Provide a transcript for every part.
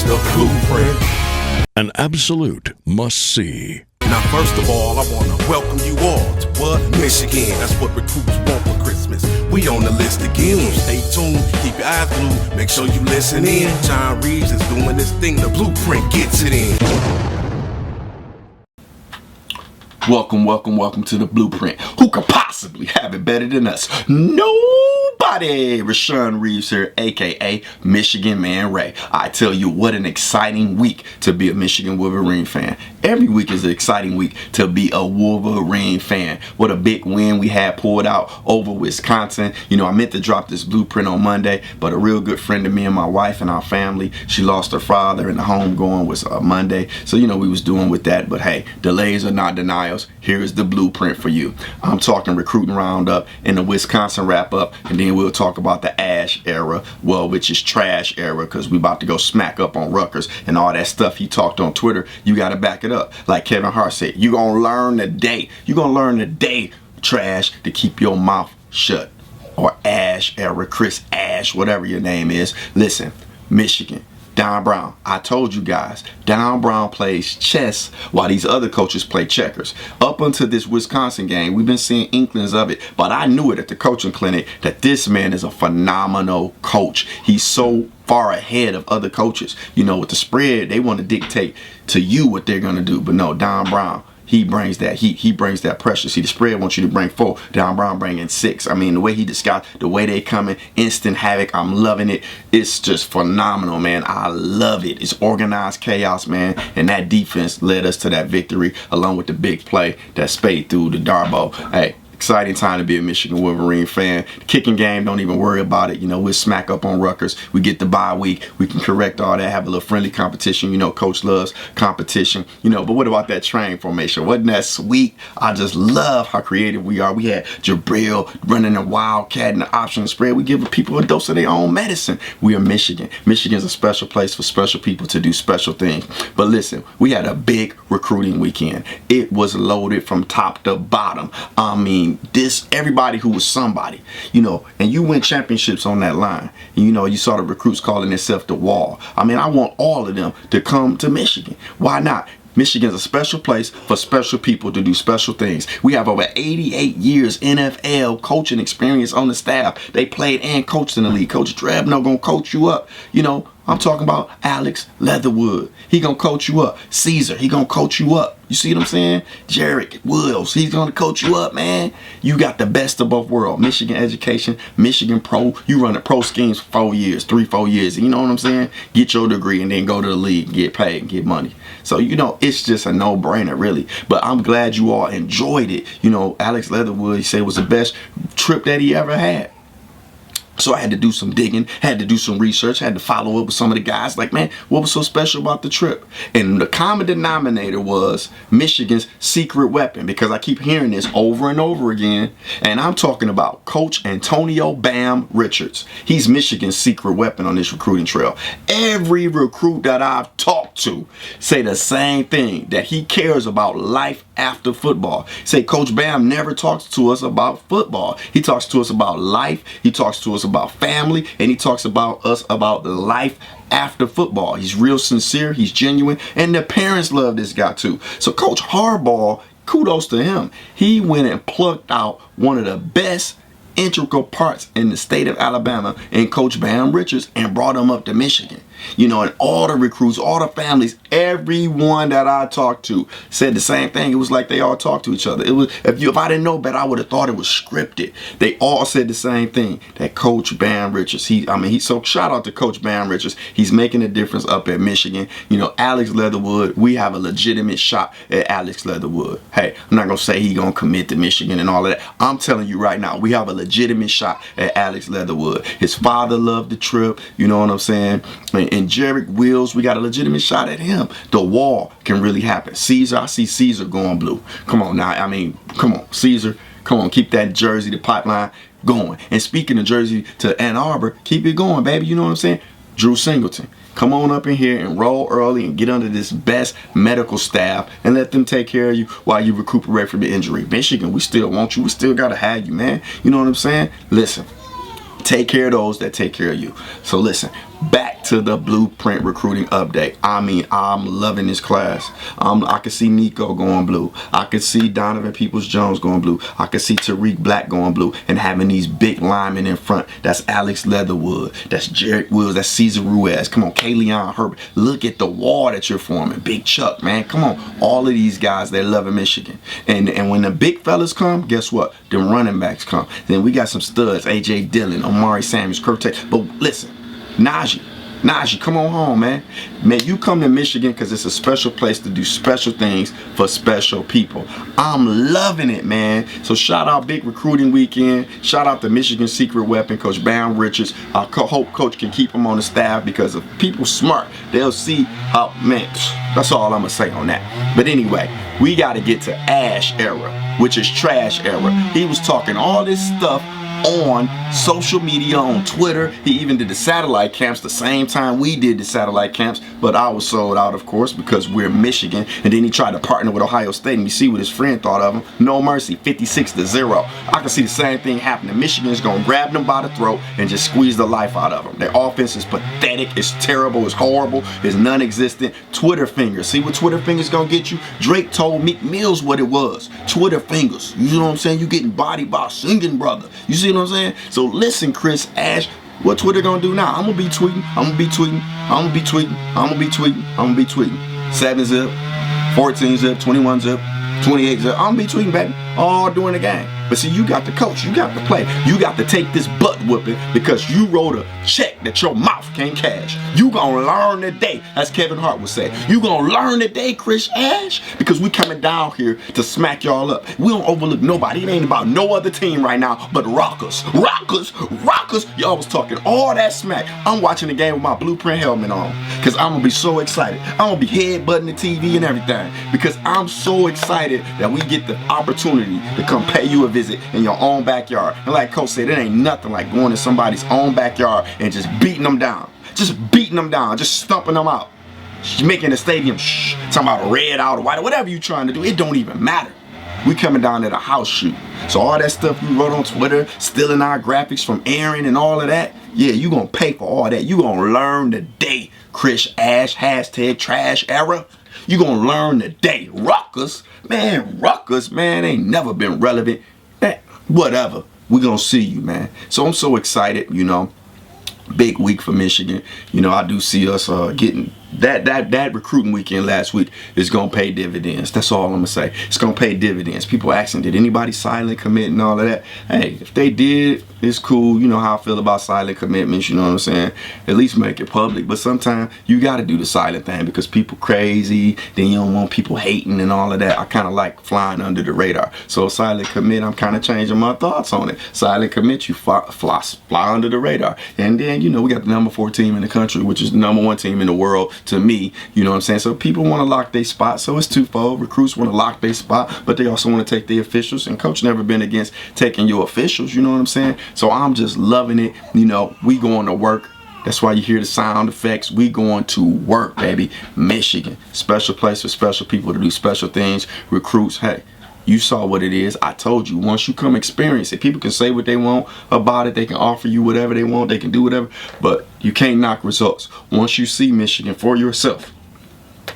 The Blueprint. An absolute must-see. Now, first of all, I want to welcome you all to what? Michigan. That's what recruits want for Christmas. We on the list again. Stay tuned, keep your eyes glued, make sure you listen in. John Reeves is doing this thing, the Blueprint gets it in. Welcome to the Blueprint. Who could possibly have it better than us? Nobody. Rashawn Reeves here, aka Michigan Man Ray. I tell you, what an exciting week to be a Michigan Wolverine fan. Every week is an exciting week to be a Wolverine fan. What a big win we had pulled out over Wisconsin. You know, I meant to drop this Blueprint on Monday, but a real good friend of me and my wife and our family, she lost her father, and the homegoing was Monday. So, you know, we was doing with that. But hey, delays are not denials. Here is the Blueprint for you. I'm talking recruiting roundup and the Wisconsin wrap up, and then we'll talk about the Ash era, well, which is trash era, because we about to go smack up on Rutgers and all that stuff he talked on Twitter. You got to back it up. Like Kevin Hart said, you gonna learn the day. You gonna learn the day, trash, to keep your mouth shut. Or Ash era, Chris Ash, whatever your name is. Listen, Michigan, Don Brown. I told you guys, Don Brown plays chess while these other coaches play checkers. Up until this Wisconsin game, we've been seeing inklings of it, but I knew it at the coaching clinic that this man is a phenomenal coach. He's so far ahead of other coaches. You know, with the spread, they want to dictate to you what they're going to do. But no, Don Brown, he brings that heat. He brings that pressure. See, the spread wants you to bring 4. Don Brown bringing 6. I mean, the way he discussed, the way they coming, instant havoc. I'm loving it. It's just phenomenal, man. I love it. It's organized chaos, man. And that defense led us to that victory, along with the big play that Spade threw to Darboh. Hey, exciting time to be a Michigan Wolverine fan. The kicking game, don't even worry about it. You know, we'll smack up on Rutgers. We get the bye week. We can correct all that, have a little friendly competition. You know, Coach loves competition. You know, but what about that train formation? Wasn't that sweet? I just love how creative we are. We had Jabril running a wildcat and the option spread. We give people a dose of their own medicine. We are Michigan. Michigan's a special place for special people to do special things. But listen, we had a big recruiting weekend. It was loaded from top to bottom. I mean, everybody who was somebody, you know, and you win championships on that line. And, you know, you saw the recruits calling themselves the Wall. I mean, I want all of them to come to Michigan. Why not? Michigan's a special place for special people to do special things. We have over 88 years NFL coaching experience on the staff. They played and coached in the league. Coach Drabno gonna coach you up. You know, I'm talking about Alex Leatherwood. He gonna coach you up. Caesar, he gonna coach you up. You see what I'm saying? Jarek Wills, he's gonna coach you up, man. You got the best of both worlds. Michigan education, Michigan pro. You run the pro schemes for 4 years, 3-4 years. You know what I'm saying? Get your degree and then go to the league, get paid, and get money. So, you know, it's just a no-brainer, really. But I'm glad you all enjoyed it. You know, Alex Leatherwood, he said it was the best trip that he ever had. So I had to do some digging, had to do some research, had to follow up with some of the guys. Like, man, what was so special about the trip? And the common denominator was Michigan's secret weapon, because I keep hearing this over and over again. And I'm talking about Coach Antonio Bam Richards. He's Michigan's secret weapon on this recruiting trail. Every recruit that I've talked to say the same thing, that he cares about life after football. Say Coach Bam never talks to us about football. He talks to us about life. He talks to us about family, and he talks about us about the life after football. He's real sincere, he's genuine, and the parents love this guy too. So Coach Harbaugh, kudos to him. He went and plucked out one of the best integral parts in the state of Alabama in Coach Bam Richards and brought him up to Michigan. You know, and all the recruits, all the families, everyone that I talked to said the same thing. It was like they all talked to each other. It was, if I didn't know better, I would have thought it was scripted. They all said the same thing, that Coach Bam Richards, so shout out to Coach Bam Richards. He's making a difference up at Michigan. You know, Alex Leatherwood, we have a legitimate shot at Alex Leatherwood. Hey, I'm not going to say he's going to commit to Michigan and all of that. I'm telling you right now, we have a legitimate shot at Alex Leatherwood. His father loved the trip, you know what I'm saying? And Jarek Wills, we got a legitimate shot at him. The Wall can really happen. Caesar, I see Caesar going blue. Come on now, I mean, come on, Caesar, come on, keep that Jersey, the pipeline going. And speaking of Jersey to Ann Arbor, keep it going, baby, you know what I'm saying? Drew Singleton, come on up in here and roll early and get under this best medical staff and let them take care of you while you recuperate from the injury. Michigan, we still want you. We still got to have you, man. You know what I'm saying? Listen. Take care of those that take care of you. So listen, back to the Blueprint recruiting update. I mean, I'm loving this class. I can see Nico going blue. I can see Donovan Peoples-Jones going blue. I can see Tariq Black going blue, and having these big linemen in front. That's Alex Leatherwood. That's Jarrett Wills. That's Cesar Ruiz. Come on, Kalion Herbert. Look at the wall that you're forming. Big Chuck, man. Come on. All of these guys, they love Michigan. And when the big fellas come, guess what? The running backs come. Then we got some studs. A.J. Dillon, Amari Samuels, Kurt Tate. But listen, Najee, come on home, man. Man, you come to Michigan because it's a special place to do special things for special people. I'm loving it, man. So shout out Big Recruiting Weekend. Shout out to Michigan Secret Weapon, Coach Bam Richards. I hope Coach can keep him on the staff, because if people smart, they'll see how, man, that's all I'm going to say on that. But anyway, we got to get to Ash era, which is trash era. He was talking all this stuff on social media, on Twitter. He even did the satellite camps the same time we did the satellite camps, but I was sold out, of course, because we're Michigan. And then he tried to partner with Ohio State, and you see what his friend thought of him. No mercy, 56-0. I can see the same thing happening. Michigan's gonna grab them by the throat and just squeeze the life out of them. Their offense is pathetic, it's terrible, it's horrible, it's non-existent. Twitter fingers. See what Twitter fingers gonna get you? Drake told Meek Mills what it was. Twitter fingers. You know what I'm saying? You getting body by singing, brother. You see what I'm saying? So listen, Chris Ash, what Twitter gonna do now? I'm gonna be tweeting. 7 zip, 14 zip, 21 zip, 28 zip. I'm gonna be tweeting, baby, all during the game. But see, you got to coach, you got to play, you got to take this butt whooping because you wrote a check that your mouth can't cash. You gonna learn today, as Kevin Hart would say. You gonna learn today, Chris Ash, because we coming down here to smack y'all up. We don't overlook nobody. It ain't about no other team right now but Rockers. Y'all was talking all that smack. I'm watching the game with my Blueprint helmet on because I'm gonna be so excited. I'm gonna be headbutting the TV and everything because I'm so excited that we get the opportunity to come pay you a visit in your own backyard. And like Coach said, it ain't nothing like going to somebody's own backyard and just beating them down. Just stumping them out. Making the stadium talking about red out or white or whatever you trying to do. It don't even matter. We coming down to the house shoot. So all that stuff you wrote on Twitter, stealing our graphics from Aaron and all of that, yeah, you gonna pay for all that. You gonna learn today, Chris Ash, hashtag trash era. You gonna learn today. Rutgers, man, ain't never been relevant. Whatever. We gonna see you, man. So I'm so excited, you know. Big week for Michigan. You know, I do see us getting that recruiting weekend last week is gonna pay dividends. That's all I'm gonna say. It's gonna pay dividends. People asking, did anybody silent commit and all of that? Hey, if they did, it's cool. You know how I feel about silent commitments, you know what I'm saying? At least make it public. But sometimes you gotta do the silent thing because people crazy, then you don't want people hating and all of that. I kinda like flying under the radar. So silent commit, I'm kinda changing my thoughts on it. Silent commit, you fly under the radar. And then, you know, we got the number 4 team in the country, which is the number 1 team in the world to me, you know what I'm saying? So people want to lock their spot, so it's twofold. Recruits want to lock their spot, but they also want to take the officials, and Coach never been against taking your officials, you know what I'm saying? So I'm just loving it. You know, we going to work. That's why you hear the sound effects. We going to work, baby. Michigan, special place for special people to do special things. Recruits, hey, you saw what it is. I told you, once you come experience it, people can say what they want about it. They can offer you whatever they want. They can do whatever. But you can't knock results. Once you see Michigan for yourself,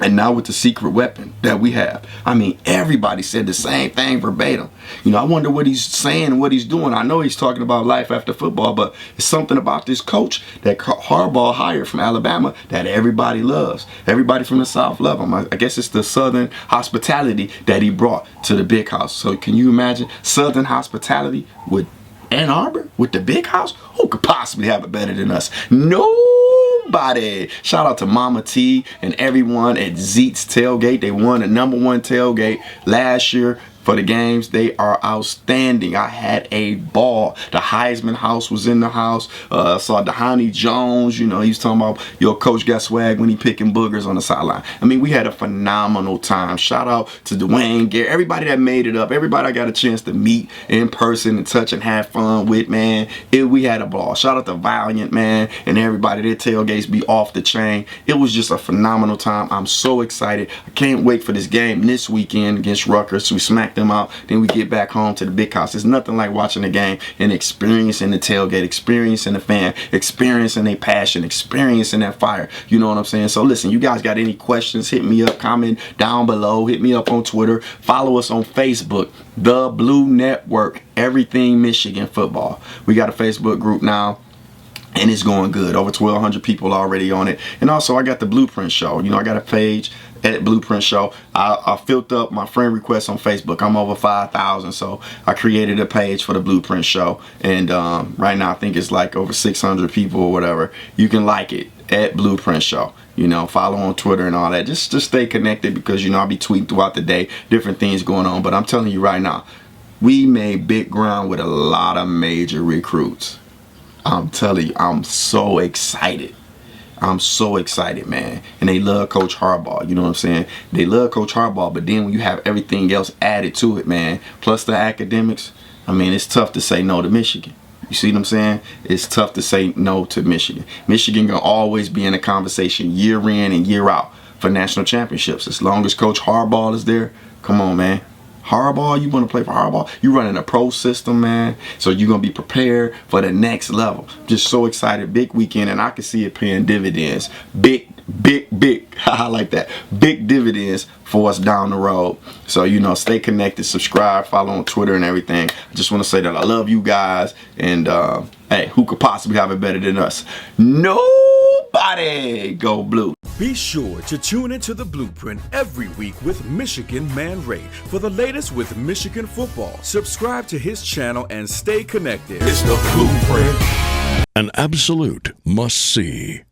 and now with the secret weapon that we have, I mean, everybody said the same thing verbatim. You know, I wonder what he's saying and what he's doing. I know he's talking about life after football, but it's something about this coach that Harbaugh hired from Alabama that everybody loves. Everybody from the South love him. I guess it's the Southern hospitality that he brought to the big house. So can you imagine Southern hospitality with Ann Arbor, with the big house? Who could possibly have it better than us? Nobody. Shout out to Mama T and everyone at Zeet's Tailgate. They won the #1 tailgate last year for the games. They are outstanding. I had a ball. The Heisman house was in the house. Saw Dhani Jones. You know, he's talking about your coach got swag when he picking boogers on the sideline. I mean, we had a phenomenal time. Shout out to Dwayne Gare, everybody that made it up, everybody I got a chance to meet in person and touch and have fun with, man. We had a ball. Shout out to Valiant, man, and everybody. Their tailgates be off the chain. It was just a phenomenal time. I'm so excited. I can't wait for this game this weekend against Rutgers. We smack knock them out. Then we get back home to the big house. It's nothing like watching the game and experiencing the tailgate, experiencing the fan, experiencing their passion, experiencing that fire. You know what I'm saying? So listen, you guys got any questions, hit me up, comment down below, hit me up on Twitter, follow us on Facebook, The Blue Network, everything Michigan football. We got a Facebook group now, and it's going good. Over 1,200 people already on it. And also, I got the Blueprint Show. You know, I got a page at Blueprint Show. I filled up my friend requests on Facebook. I'm over 5,000, so I created a page for the Blueprint Show. And right now, I think it's like over 600 people or whatever. You can like it at Blueprint Show. You know, follow on Twitter and all that. Just stay connected because, you know, I'll be tweeting throughout the day, different things going on. But I'm telling you right now, we made big ground with a lot of major recruits. I'm telling you, I'm so excited. I'm so excited, man. And they love Coach Harbaugh. You know what I'm saying? They love Coach Harbaugh, but then when you have everything else added to it, man, plus the academics, I mean, it's tough to say no to Michigan. You see what I'm saying? It's tough to say no to Michigan. Michigan gonna always be in a conversation year in and year out for national championships. As long as Coach Harbaugh is there, come on, man. Harbaugh, you want to play for Harbaugh? You running a pro system, man. So you're going to be prepared for the next level. Just so excited. Big weekend, and I can see it paying dividends. Big. I like that. Big dividends for us down the road. So, you know, stay connected, subscribe, follow on Twitter and everything. I just want to say that I love you guys. And, hey, who could possibly have it better than us? Nobody. Go Blue. Be sure to tune into The Blueprint every week with Michigan Man Ray for the latest with Michigan football. Subscribe to his channel and stay connected. It's the Blueprint. An absolute must-see.